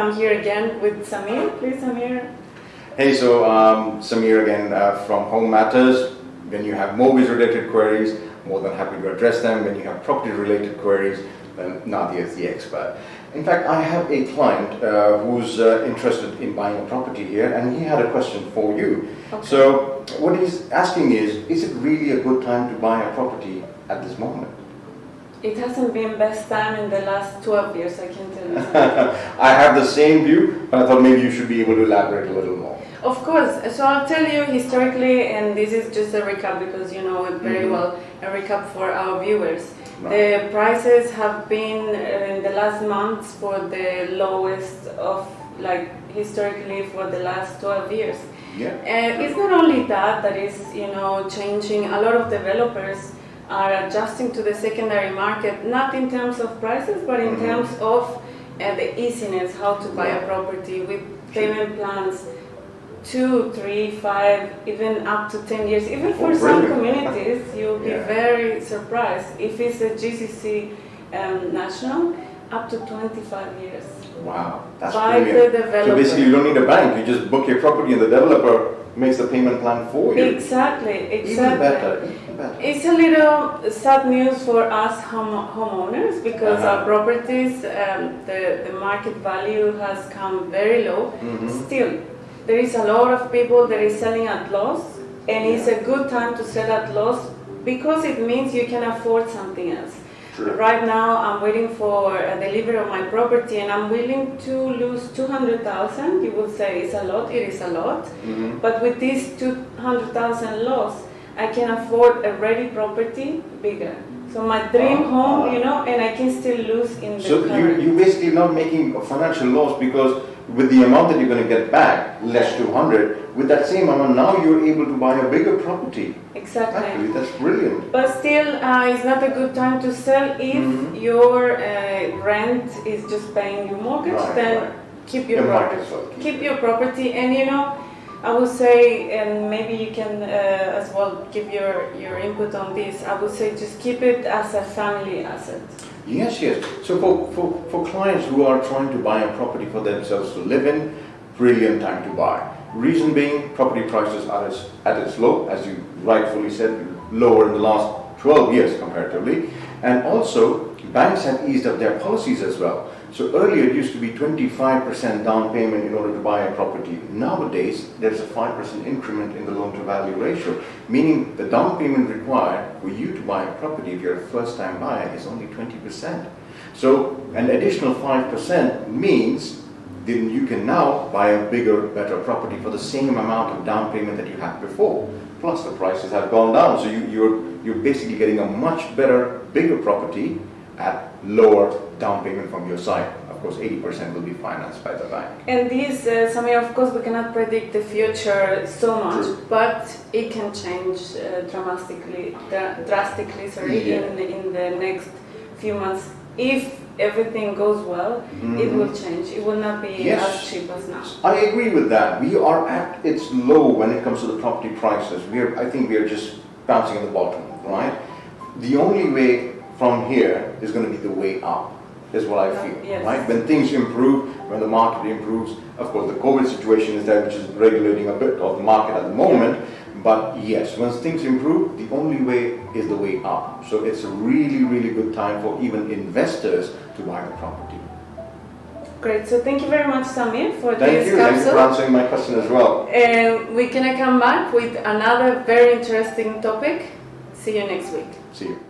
I'm here again with Samir. Please, Samir. Hey, so Samir again from Home Matters. When you have mortgage-related queries, more than happy to address them. When you have property-related queries, then Nadia is the expert. In fact, I have a client who's interested in buying a property here, and he had a question for you. Okay. So what he's asking is it really a good time to buy a property at this moment? It hasn't been best time in the last 12 years, I can tell you. I have the same view, but I thought maybe you should be able to elaborate a little more. Of course. So I'll tell you historically, and this is just a recap because you know it very well, a recap for our viewers. Right. The prices have been in the last months for the lowest of historically for the last 12 years. Yeah. It's not only that is changing. A lot of developers are adjusting to the secondary market, not in terms of prices, but in terms of the easiness, how to buy a property with payment plans, 2, 3, 5, even up to 10 years. Even for some communities, you'll be very surprised. If it's a GCC national, up to 25 years. Wow, that's by brilliant. the developer. So basically you don't need a bank, you just book your property and the developer makes the payment plan for you. Exactly. Even better. It's a little sad news for us homeowners because our properties, the market value has come very low. Still, there is a lot of people that is selling at loss, and it's a good time to sell at loss because it means you can afford something else. True. Right now, I'm waiting for a delivery of my property, and I'm willing to lose 200,000. You will say it's a lot. It is a lot, but with this 200,000 loss, I can afford a ready property bigger. So my dream home, and I can still lose in the So current. you're basically not making a financial loss because with the amount that you're going to get back, less 200, with that same amount, now you're able to buy a bigger property. Exactly. Actually, that's brilliant. But still, it's not a good time to sell if your rent is just paying your mortgage. Then keep your property. Keep your property, and I would say, and maybe you can as well give your input on this. I would say just keep it as a family asset. Yes. So for clients who are trying to buy a property for themselves to live in, brilliant time to buy. Reason being, property prices are at its low, as you rightfully said, lower in the last 12 years comparatively. And also, banks have eased up their policies as well. So earlier it used to be 25% down payment in order to buy a property. Nowadays, there's a 5% increment in the loan-to-value ratio, meaning the down payment required for you to buy a property if you're a first-time buyer is only 20%. So an additional 5% means then you can now buy a bigger, better property for the same amount of down payment that you had before. Plus the prices have gone down, so you're basically getting a much better, bigger property at lower down payment from your side. Of course, 80% will be financed by the bank. And this, Samir, of course, we cannot predict the future so much, but it can change drastically, in the next few months. If everything goes well, it will change. It will not be as cheap as now. I agree with that. We are at its low when it comes to the property prices. I think we are just bouncing at the bottom, right? The only way from here is going to be the way up, is what I feel, right? When things improve, when the market improves, of course the COVID situation is there, which is regulating a bit of the market at the moment, but yes, once things improve, the only way is the way up. So it's a really, really good time for even investors to buy the property. Great, so thank you very much, Samir, for Thank you for answering my question as well. We're going to come back with another very interesting topic. See you next week. See you.